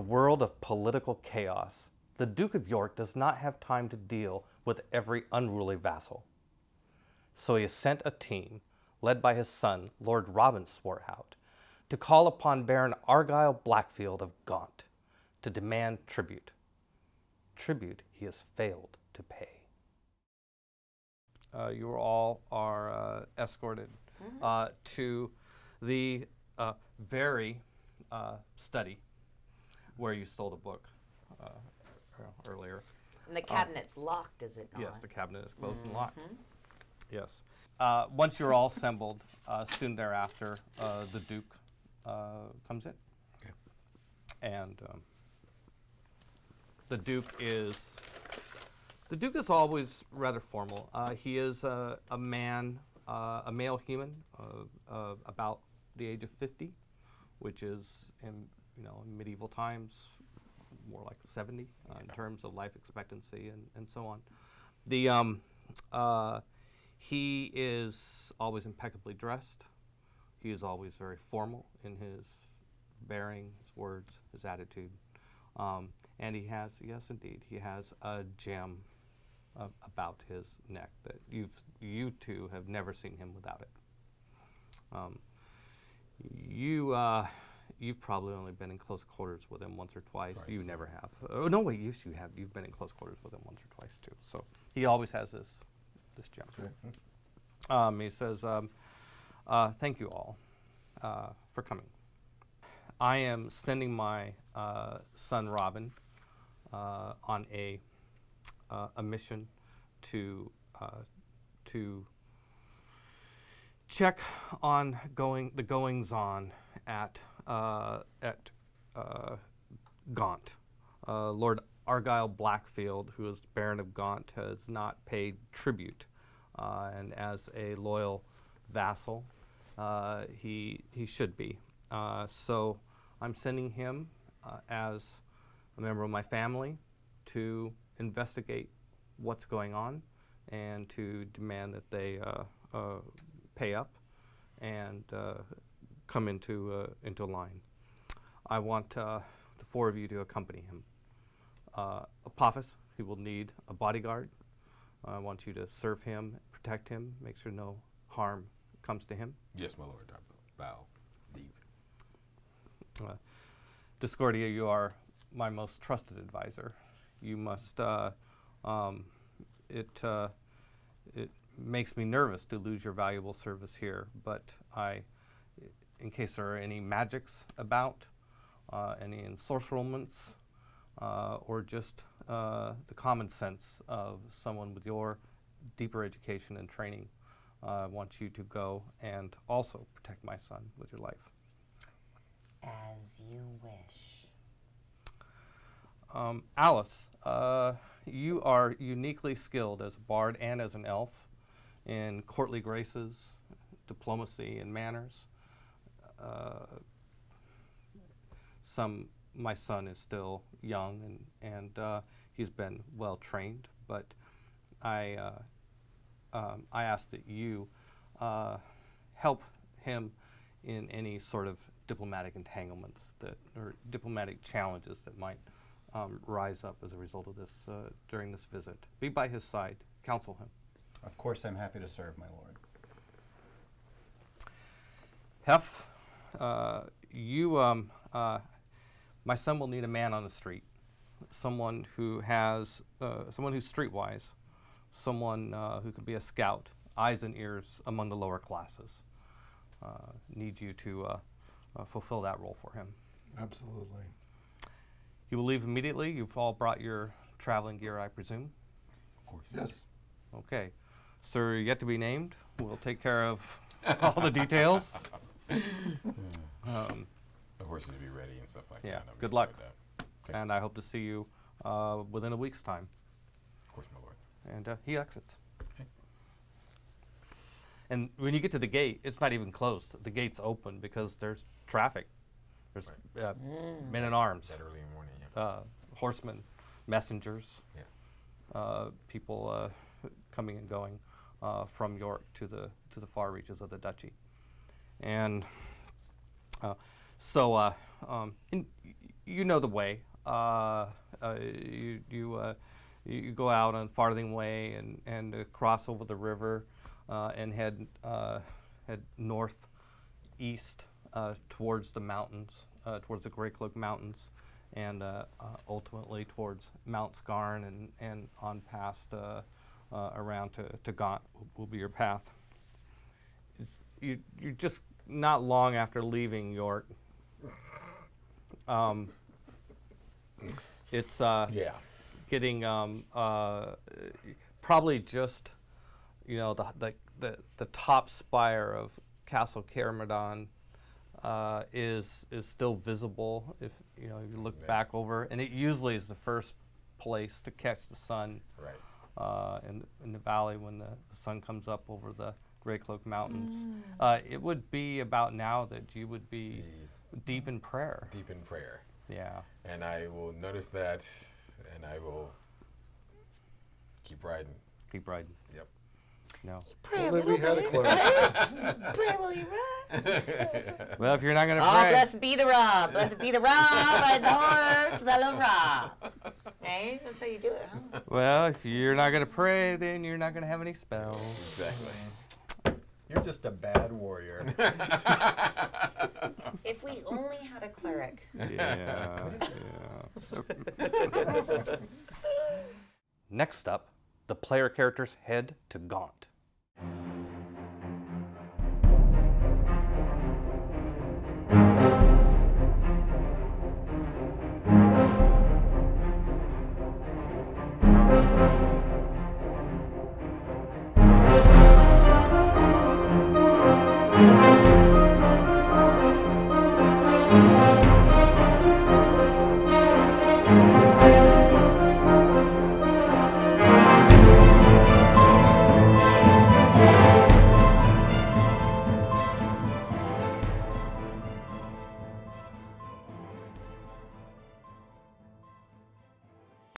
a world of political chaos, the Duke of York does not have time to deal with every unruly vassal. So he has sent a team, led by his son, Lord Robin Swarthout, to call upon Baron Argyle Blackfield of Gaunt to demand tribute. Tribute he has failed to pay. You all are escorted to the very study where you stole the book earlier. And the cabinet's locked, is it not? Yes, the cabinet is closed and locked. Yes. Once you're all assembled, soon thereafter, the Duke comes in. Okay. And the Duke is always rather formal. He is a man, a male human, about the age of 50, which is in medieval times more like 70 in terms of life expectancy and so on. He is always impeccably dressed. He is always very formal in his bearing, his words, his attitude. And he has, yes indeed, he has a gem about his neck that you two have never seen him without it. You've probably only been in close quarters with him once or twice. You never have. Oh no, wait, you have. You've been in close quarters with him once or twice too. So he always has this gem. Okay. He says, "Thank you all for coming. I am sending my son Robin on a mission to check on the goings on at Gaunt. Lord Argyle Blackfield, who is Baron of Gaunt, has not paid tribute, and as a loyal vassal, he should be. So I'm sending him as a member of my family to investigate what's going on and to demand that they pay up and come into line. I want the four of you to accompany him. Apophis, he will need a bodyguard. I want you to serve him, protect him, make sure no harm comes to him. Yes, my lord. I bow deep. Discordia, you are my most trusted advisor. You must. It makes me nervous to lose your valuable service here, but in case there are any magics about, any ensorcerments, or just the common sense of someone with your deeper education and training, I want you to go and also protect my son with your life. As you wish. Alice, you are uniquely skilled as a bard and as an elf in courtly graces, diplomacy, and manners. My son is still young and he's been well trained, but I ask that you help him in any sort of diplomatic entanglements or diplomatic challenges that might rise up as a result of this during this visit. Be by his side, counsel him. Of course, I'm happy to serve, my lord. Hef, my son will need a man on the street, someone who's streetwise, someone who could be a scout, eyes and ears among the lower classes. Need you to fulfill that role for him. Absolutely. You will leave immediately. You've all brought your traveling gear, I presume? Of course. Yes. Okay. Sir, yet to be named. We'll take care of all the details. The horses to be ready and stuff like that. Yeah. Good luck. Okay. And I hope to see you within a week's time. Of course, my lord. And he exits. Okay. And when you get to the gate, it's not even closed. The gate's open because there's traffic. There's men in arms. That early in the morning, yeah. Horsemen, messengers, yeah. People coming and going from York to the far reaches of the duchy. And so and you know the way. You go out on Farthing Way and cross over the river and head northeast towards the mountains, towards the Grey Cloak Mountains, and ultimately towards Mount Scarn and on past around to Gaunt will be your path. You're just not long after leaving York. It's Yeah. getting probably just the top spire of Castle Caramardon is still visible if you look Yeah. back over, and it usually is the first place to catch the sun Right. in the valley when the sun comes up over the Grey Cloak Mountains. It would be about now that you would be deep in prayer. Deep in prayer. Yeah. And I will notice that, and I will keep riding. Keep riding. Yep. No. Pray a Only little we had a bit. clerk. Pray while you ride. Well, if you're not gonna Oh, pray, blessed be the Ra. Blessed be the Ra. Ride the horse. I love Ra. Hey, that's how you do it, huh? well, if you're not gonna pray, then you're not gonna have any spells. Exactly. You're just a bad warrior. If we only had a cleric. Yeah. Next up, the player characters head to Gaunt.